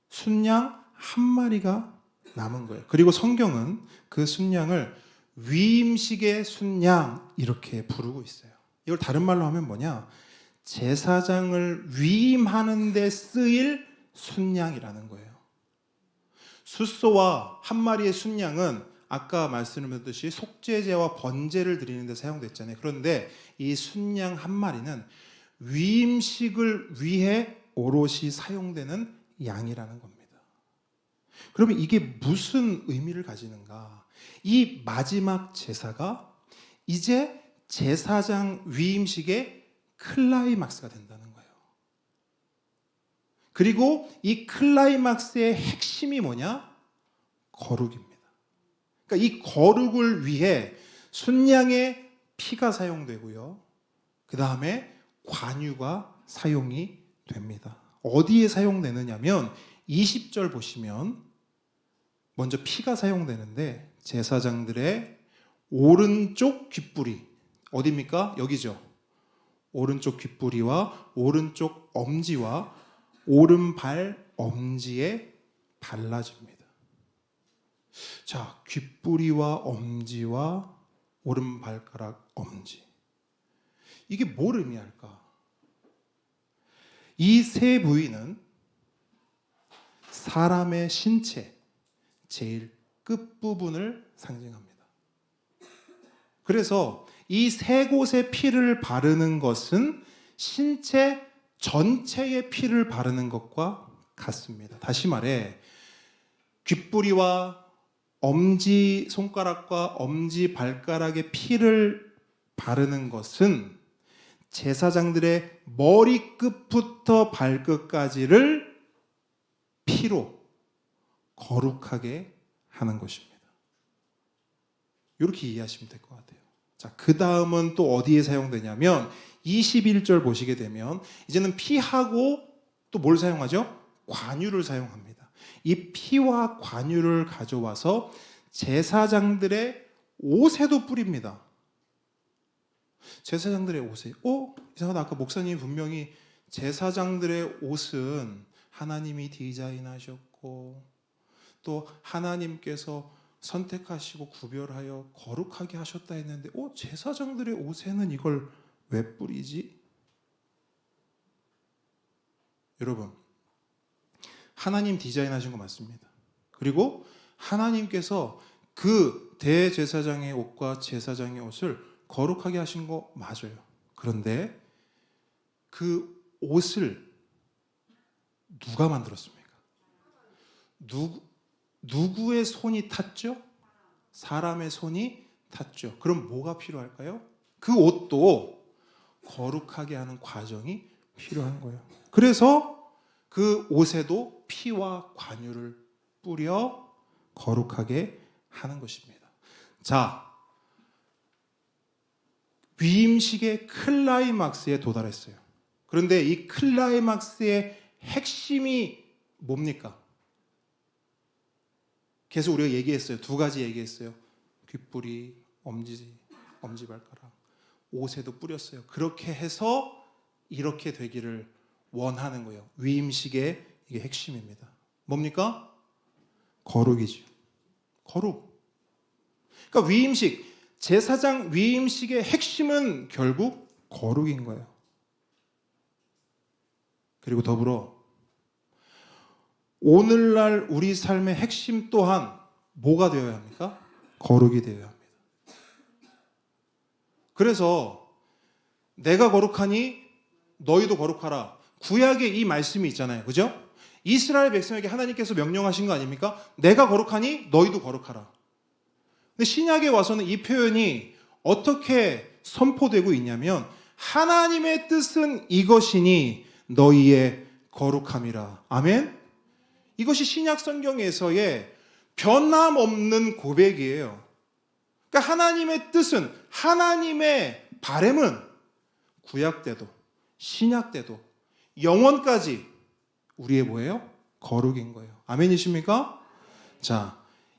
순양 한 마리가 남은 거예요. 그리고 성경은 그 순양을 위임식의 순양 이렇게 부르고 있어요. 이걸 다른 말로 하면 뭐냐? 제사장을 위임하는 데 쓰일 순양이라는 거예요. 숫소와 한 마리의 순양은 아까 말씀드렸듯이 속죄제와 번제를 드리는 데 사용됐잖아요. 그런데 이 순양 한 마리는 위임식을 위해 오롯이 사용되는 양이라는 겁니다. 그러면 이게 무슨 의미를 가지는가? 이 마지막 제사가 이제 제사장 위임식의 클라이막스가 된다는 거예요. 그리고 이 클라이막스의 핵심이 뭐냐? 거룩입니다. 그러니까 이 거룩을 위해 순양의 피가 사용되고요. 그 다음에 관유가 사용이 됩니다. 어디에 사용되느냐면 20절 보시면 먼저 피가 사용되는데 제사장들의 오른쪽 귓불이 어디입니까? 여기죠. 오른쪽 귓불이와 오른쪽 엄지와 오른발 엄지에 발라집니다. 자, 귓불이와 엄지와 오른발가락 엄지. 이게 뭘 의미할까? 이 세 부위는 사람의 신체 제일 끝부분을 상징합니다. 그래서 이 세 곳에 피를 바르는 것은 신체 전체에 피를 바르는 것과 같습니다. 다시 말해 귓부리와 엄지 손가락과 엄지 발가락에 피를 바르는 것은 제사장들의 머리끝부터 발끝까지를 피로 거룩하게 하는 것입니다. 이렇게 이해하시면 될 것 같아요. 자, 그 다음은 또 어디에 사용되냐면 21절 보시게 되면 이제는 피하고 또 뭘 사용하죠? 관유를 사용합니다. 이 피와 관유를 가져와서 제사장들의 옷에도 뿌립니다. 제사장들의 옷에 이상하다. 아까 목사님이 분명히 제사장들의 옷은 하나님이 디자인하셨고 또 하나님께서 선택하시고 구별하여 거룩하게 하셨다 했는데 제사장들의 옷에는 이걸 왜 뿌리지? 여러분, 하나님 디자인하신 거 맞습니다. 그리고 하나님께서 그 대제사장의 옷과 제사장의 옷을 거룩하게 하신 거 맞아요. 그런데 그 옷을 누가 만들었습니까? 누구의 손이 탔죠? 사람의 손이 탔죠. 그럼 뭐가 필요할까요? 그 옷도 거룩하게 하는 과정이 필요한 거예요. 그래서 그 옷에도 피와 관유를 뿌려 거룩하게 하는 것입니다. 자, 위임식의 클라이막스에 도달했어요. 그런데 이 클라이막스의 핵심이 뭡니까? 계속 우리가 얘기했어요. 두 가지 얘기했어요. 귓불이, 엄지발가락, 옷에도 뿌렸어요. 그렇게 해서 이렇게 되기를 원하는 거예요. 위임식의 이게 핵심입니다. 뭡니까? 거룩이죠. 거룩. 그러니까 위임식, 제사장 위임식의 핵심은 결국 거룩인 거예요. 그리고 더불어 오늘날 우리 삶의 핵심 또한 뭐가 되어야 합니까? 거룩이 되어야 합니다. 그래서 내가 거룩하니 너희도 거룩하라. 구약에 이 말씀이 있잖아요. 그죠? 이스라엘 백성에게 하나님께서 명령하신 거 아닙니까? 내가 거룩하니 너희도 거룩하라. 근데 신약에 와서는 이 표현이 어떻게 선포되고 있냐면 하나님의 뜻은 이것이니 너희의 거룩함이라. 아멘? 이것이 신약 성경에서의 변함없는 고백이에요. 그러니까 하나님의 뜻은, 하나님의 바램은 구약 때도 신약 때도 영원까지 우리의 뭐예요? 거룩인 거예요. 아멘이십니까? 자,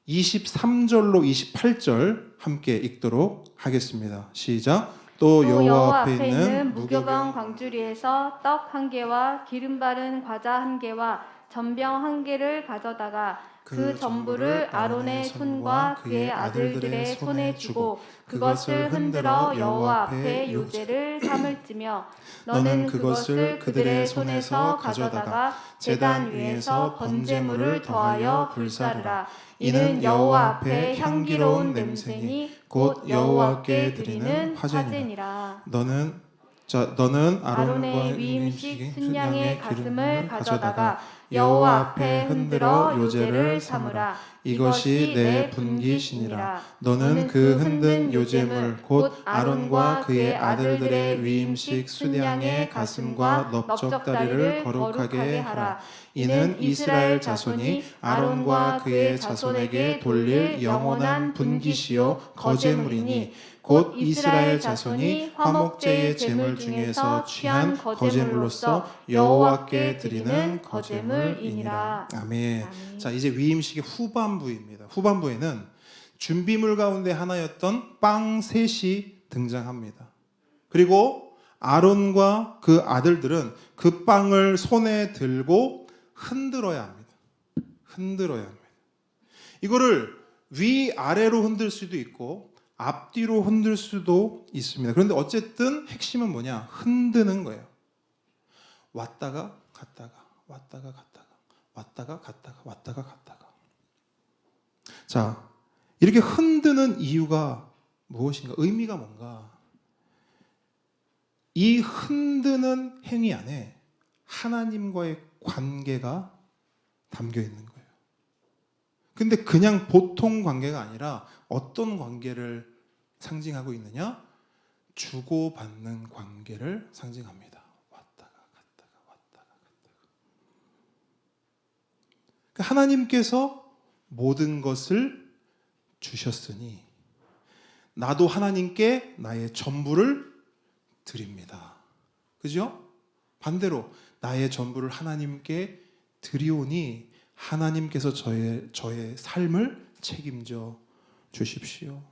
23절로 28절 함께 읽도록 하겠습니다. 시작. 또 여호와 앞에 있는 무교병 광주리에서 떡 한 개와 기름 바른 과자 한 개와 전병 한 개를 가져다가 그 전부를 아론의 손과 그의 아들들의 손에 주고 그것을 흔들어 여호와 앞에 요제를 삼을지며 너는 그것을 그들의 손에서 가져다가 제단 위에서 번제물을 더하여 불사르라. 이는 여호와 앞에 향기로운 냄새니 곧 여호와께 드리는 화제니라. 너는 아론의 위임식 순양의 가슴을 가져다가 여호와 앞에 흔들어 요제를 삼으라. 이것이 내 분기시니라. 너는 그 흔든 요제물 곧 아론과 그의 아들들의 위임식 순양의 가슴과 넓적다리를 거룩하게 하라. 이는 이스라엘 자손이 아론과 그의 자손에게 돌릴 영원한 분기시요 거제물이니 곧 이스라엘 자손이 화목제의 제물 중에서 취한 거제물로서 여호와께 드리는 거제물이니라. 아멘. 자, 이제 위임식의 후반부입니다. 후반부에는 준비물 가운데 하나였던 빵 셋이 등장합니다. 그리고 아론과 그 아들들은 그 빵을 손에 들고 흔들어야 합니다. 흔들어야 합니다. 이거를 위아래로 흔들 수도 있고 앞뒤로 흔들 수도 있습니다. 그런데 어쨌든 핵심은 뭐냐? 흔드는 거예요. 왔다가 갔다가 왔다가 갔다가 왔다가 갔다가 왔다가 갔다가. 자, 이렇게 흔드는 이유가 무엇인가? 의미가 뭔가? 이 흔드는 행위 안에 하나님과의 관계가 담겨 있는 거예요. 근데 그냥 보통 관계가 아니라 어떤 관계를 상징하고 있느냐? 주고받는 관계를 상징합니다. 왔다가 갔다가 왔다가 갔다가. 그러니까 하나님께서 모든 것을 주셨으니 나도 하나님께 나의 전부를 드립니다. 그죠? 반대로 나의 전부를 하나님께 드리오니 하나님께서 저의 삶을 책임져 주십시오.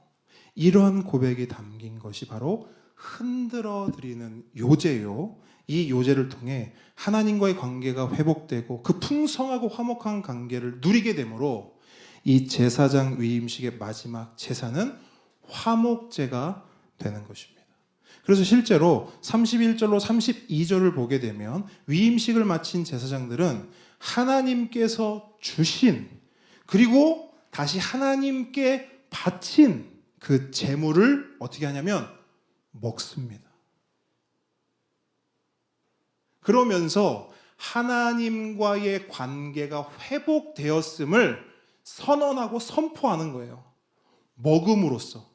이러한 고백이 담긴 것이 바로 흔들어 드리는 요제요. 이 요제를 통해 하나님과의 관계가 회복되고 그 풍성하고 화목한 관계를 누리게 되므로 이 제사장 위임식의 마지막 제사는 화목제가 되는 것입니다. 그래서 실제로 31절로 32절을 보게 되면 위임식을 마친 제사장들은 하나님께서 주신 그리고 다시 하나님께 바친 그 제물을 어떻게 하냐면 먹습니다. 그러면서 하나님과의 관계가 회복되었음을 선언하고 선포하는 거예요. 먹음으로써.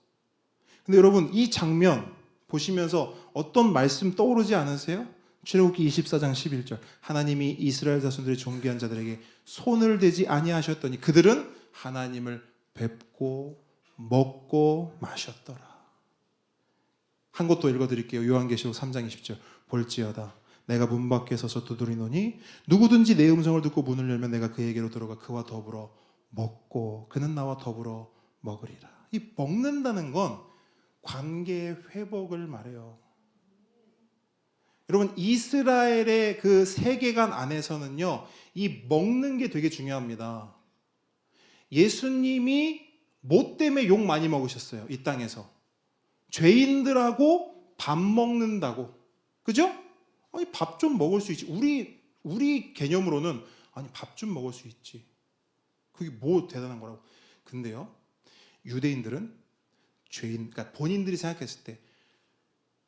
근데 여러분 이 장면 보시면서 어떤 말씀 떠오르지 않으세요? 출애굽기 24장 11절 하나님이 이스라엘 자손들의 존귀한 자들에게 손을 대지 아니하셨더니 그들은 하나님을 뵙고 먹고 마셨더라. 한 곳 더 읽어드릴게요. 요한계시록 3장 20절 볼지어다 내가 문 밖에 서서 두드리노니 누구든지 내 음성을 듣고 문을 열면 내가 그에게로 들어가 그와 더불어 먹고 그는 나와 더불어 먹으리라. 이 먹는다는 건 관계의 회복을 말해요. 여러분 이스라엘의 그 세계관 안에서는요 이 먹는 게 되게 중요합니다. 예수님이 뭐 때문에 욕 많이 먹으셨어요? 이 땅에서 죄인들하고 밥 먹는다고. 그죠? 아니 밥 좀 먹을 수 있지. 우리 개념으로는 아니 밥 좀 먹을 수 있지. 그게 뭐 대단한 거라고. 근데요 유대인들은 죄인, 그러니까 본인들이 생각했을 때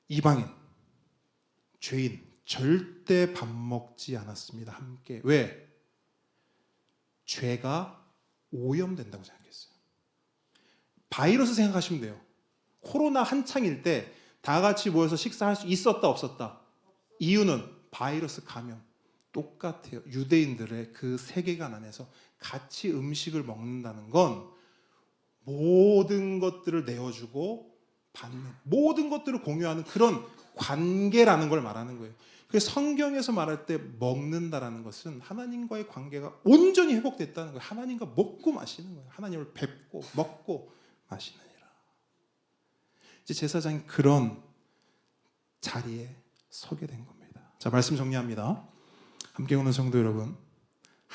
이방인, 죄인 절대 밥 먹지 않았습니다. 함께. 왜? 죄가 오염된다고 생각했어요. 바이러스 생각하시면 돼요. 코로나 한창일 때 다 같이 모여서 식사할 수 있었다 없었다? 이유는 바이러스 감염. 똑같아요. 유대인들의 그 세계관 안에서 같이 음식을 먹는다는 건 모든 것들을 내어주고 받는 모든 것들을 공유하는 그런 관계라는 걸 말하는 거예요. 그래서 성경에서 말할 때 먹는다라는 것은 하나님과의 관계가 온전히 회복됐다는 거예요. 하나님과 먹고 마시는 거예요. 하나님을 뵙고 먹고 마시느니라. 이제 제사장이 그런 자리에 서게 된 겁니다. 자, 말씀 정리합니다. 함께 오는 성도 여러분,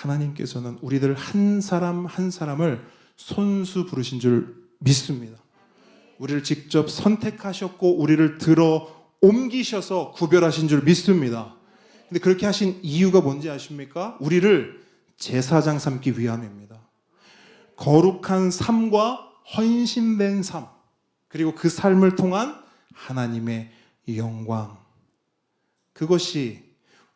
하나님께서는 우리들 한 사람 한 사람을 손수 부르신 줄 믿습니다. 우리를 직접 선택하셨고 우리를 들어 옮기셔서 구별하신 줄 믿습니다. 근데 그렇게 하신 이유가 뭔지 아십니까? 우리를 제사장 삼기 위함입니다. 거룩한 삶과 헌신된 삶, 그리고 그 삶을 통한 하나님의 영광, 그것이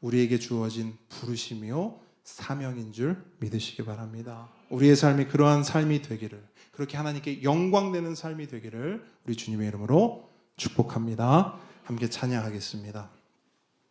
우리에게 주어진 부르심이요 사명인 줄 믿으시기 바랍니다. 우리의 삶이 그러한 삶이 되기를, 그렇게 하나님께 영광되는 삶이 되기를 우리 주님의 이름으로 축복합니다. 함께 찬양하겠습니다.